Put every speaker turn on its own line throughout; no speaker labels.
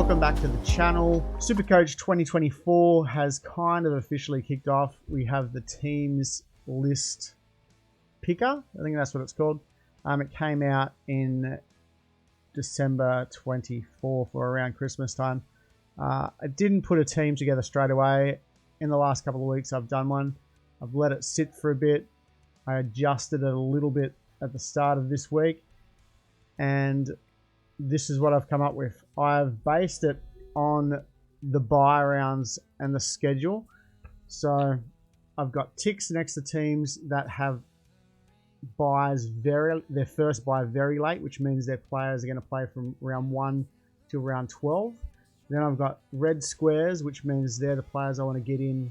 welcome back to the channel. Supercoach 2024 has kind of officially kicked off. We have the teams list picker. I think that's what it's called. It came out in December 24 for around Christmas time. I didn't put a team together straight away. In the last couple of weeks, I've done one. I've let it sit for a bit. I adjusted it a little bit at the start of this week, and this is what I've come up with. I've based it on the bye rounds and the schedule. So I've got ticks next to teams that have buys their first bye very late, which means their players are going to play from round 1 to round 12. Then I've got red squares, which means they're the players I want to get in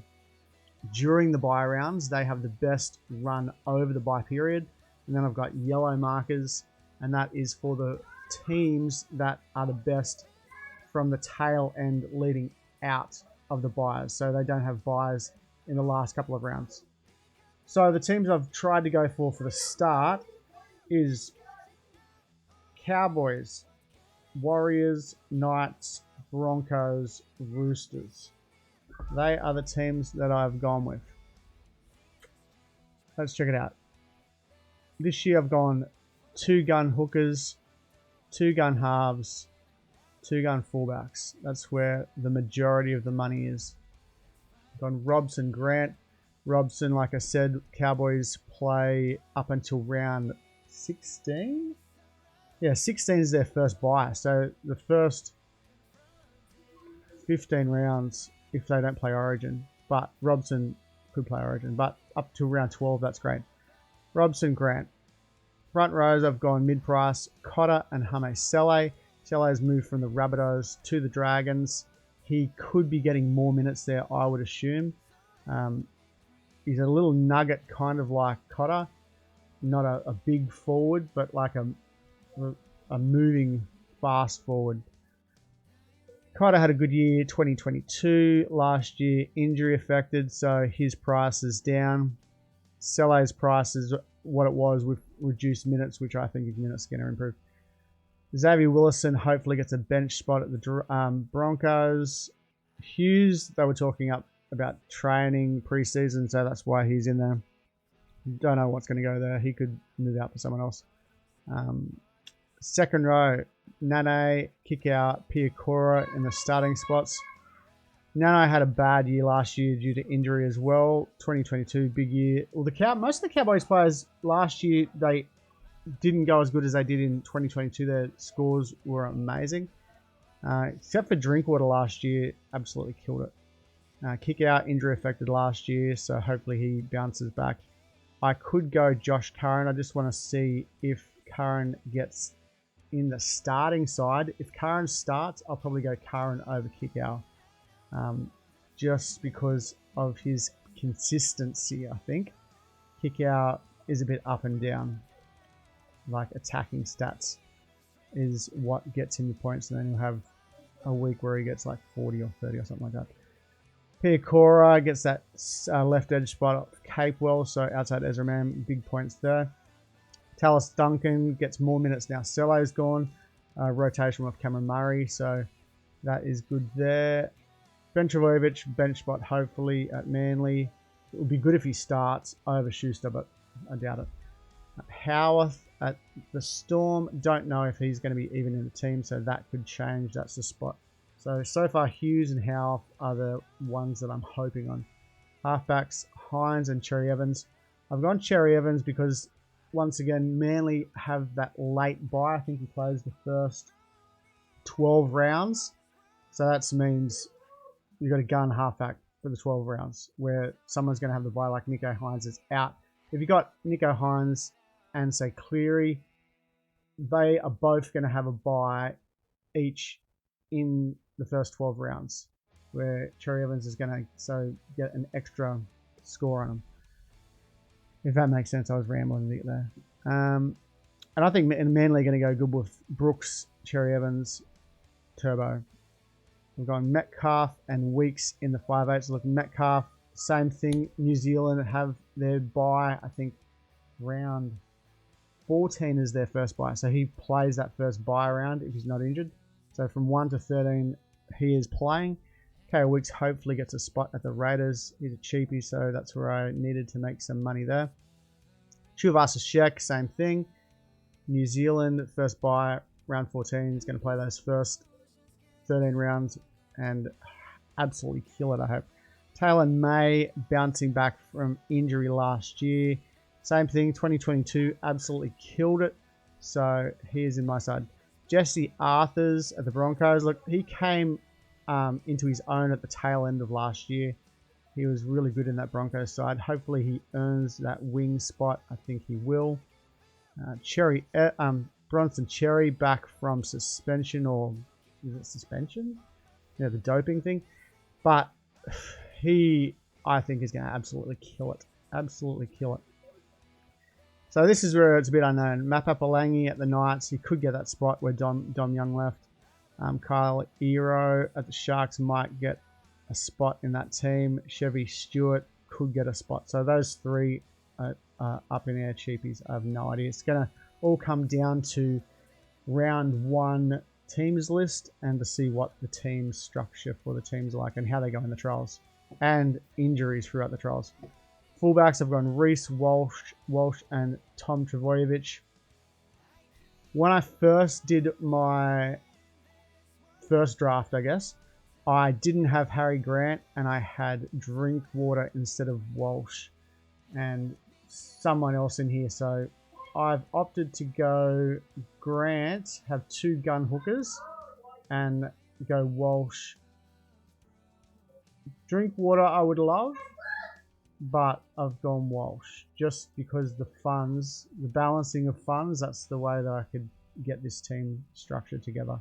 during the bye rounds. They have the best run over the bye period. And then I've got yellow markers, and that is for the teams that are the best from the tail end leading out of the buys, so they don't have buys in the last couple of rounds. So the teams I've tried to go for the start is Cowboys, Warriors, Knights, Broncos, Roosters. They are the teams that I've gone with. Let's check it out. This year I've gone 2-gun hookers, 2-gun halves, 2-gun fullbacks. That's where the majority of the money is. I've gone Robson, Grant. Robson, like I said, Cowboys play up until round 16. Yeah, 16 is their first bye. So the first 15 rounds, if they don't play Origin, but Robson could play Origin, but up to round 12, that's great. Robson, Grant. Front rows, I've gone mid-price, Cotter and Hame Sele. Sele has moved from the Rabbitohs to the Dragons. He could be getting more minutes there, I would assume. He's a little nugget, kind of like Cotter. Not a big forward, but like a moving fast forward. Cotter had a good year, 2022. Last year, injury affected, so his price is down. Sele's price is what it was with reduced minutes, which I think his minutes are going to improve. Xavier Willison hopefully gets a bench spot at the Broncos. Hughes, they were talking up about training preseason, so that's why he's in there. Don't know what's going to go there. He could move out for someone else. Second row, Nane, kick out, Piakura in the starting spots. Nane had a bad year last year due to injury as well. 2022, big year. Well, most of the Cowboys players last year, they didn't go as good as they did in 2022. Their scores were amazing. Except for Drinkwater last year, absolutely killed it. Kick out, injury affected last year, so hopefully he bounces back. I could go Josh Curran. I just want to see if Curran gets in the starting side. If Curran starts, I'll probably go Curran over kick out. Just because of his consistency, I think. Kick out is a bit up and down. Like attacking stats is what gets him the points, and then he'll have a week where he gets like 40 or 30 or something like that. Piakura gets that left edge spot up Capewell, so outside Ezra Man, big points there. Tallis Duncan gets more minutes now. Celo's gone. Rotation with Cameron Murray, so that is good there. Ben Travojevic, bench spot hopefully at Manly. It would be good if he starts over Schuster, but I doubt it. Howarth at the Storm. Don't know if he's going to be even in the team, so that could change. That's the spot. So far, Hughes and Howarth are the ones that I'm hoping on. Halfbacks, Hines and Cherry Evans. I've gone Cherry Evans because, once again, Manly have that late bye. I think he plays the first 12 rounds. So that means you've got a gun halfback for the 12 rounds where someone's going to have the bye, like Nico Hines is out. If you've got Nico Hines and, say, Cleary, they are both going to have a bye each in the first 12 rounds, where Cherry Evans is going to get an extra score on him. If that makes sense, I was rambling a bit there. And I think Manly are going to go good with Brooks, Cherry Evans, Turbo. We've got Metcalf and Weeks in the 5/8. Look, Metcalf, same thing. New Zealand have their bye, I think, round 14 is their first bye. So he plays that first bye round if he's not injured. So from 1 to 13, he is playing. KO Wicks hopefully gets a spot at the Raiders. He's a cheapie, so that's where I needed to make some money there. Tuivasa-Sheck, same thing. New Zealand, first bye, round 14. He's going to play those first 13 rounds and absolutely kill it, I hope. Taylor May, bouncing back from injury last year. Same thing, 2022, absolutely killed it. So he is in my side. Jesse Arthurs at the Broncos. Look, he came into his own at the tail end of last year. He was really good in that Broncos side. Hopefully he earns that wing spot. I think he will. Bronson Cherry back from suspension, or is it suspension? Yeah, the doping thing. But he, I think, is going to absolutely kill it. Absolutely kill it. So this is where it's a bit unknown. Mapapalangi at the Knights. He could get that spot where Dom Young left. Kyle Ero at the Sharks might get a spot in that team. Chevy Stewart could get a spot. So those three are up in air cheapies. I have no idea. It's going to all come down to round 1 teams list and to see what the team structure for the teams are like and how they go in the trials and injuries throughout the trials. Fullbacks have gone Reece, Walsh and Tom Trbojevic. When I first did my first draft, I guess, I didn't have Harry Grant and I had Drinkwater instead of Walsh and someone else in here. So I've opted to go Grant, have 2 gun hookers, and go Walsh. Drinkwater I would love, but I've gone Walsh just because the funds, the balancing of funds, that's the way that I could get this team structured together.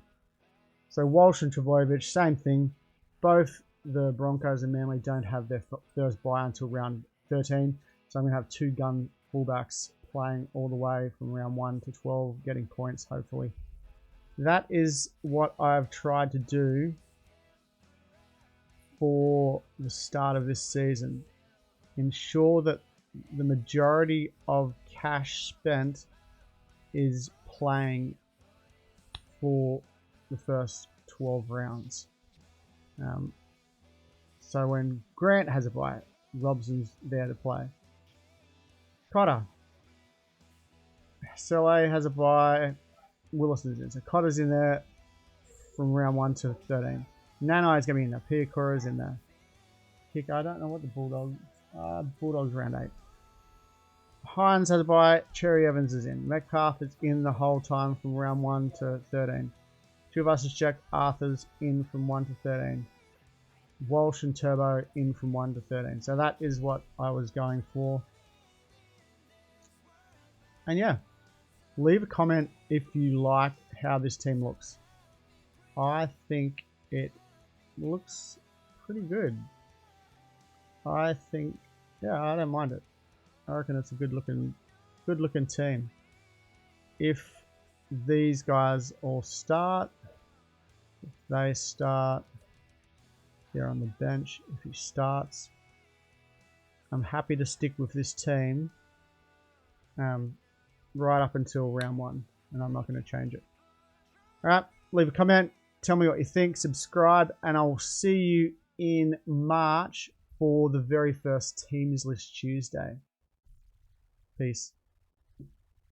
So Walsh and Trbojevic, same thing. Both the Broncos and Manly don't have their first bye until round 13. So I'm going to have 2 gun fullbacks playing all the way from round 1 to 12, getting points hopefully. That is what I've tried to do for the start of this season. Ensure that the majority of cash spent is playing for the first 12 rounds. So when Grant has a bye, Robson's there to play. Cotter. Sele has a bye. Willison's in. So Cotter's in there from round 1 to 13. Nanai is going to be in there. Piakora's in there. Kick, I don't know what the Bulldogs... Bulldogs round 8. Hines has a bye. Cherry Evans is in. Metcalf is in the whole time from round 1 to 13. Tuivasa-Sheck, Arthur's in from 1 to 13. Walsh and Turbo in from 1 to 13. So that is what I was going for. And yeah, leave a comment if you like how this team looks. I think it looks pretty good. I think, yeah, I don't mind it. I reckon it's a good looking team. If these guys all start, if they start, they're on the bench. If he starts, I'm happy to stick with this team right up until round 1, and I'm not going to change it. Alright, leave a comment, tell me what you think, subscribe, and I'll see you in March for the very first Teams List Tuesday. Peace.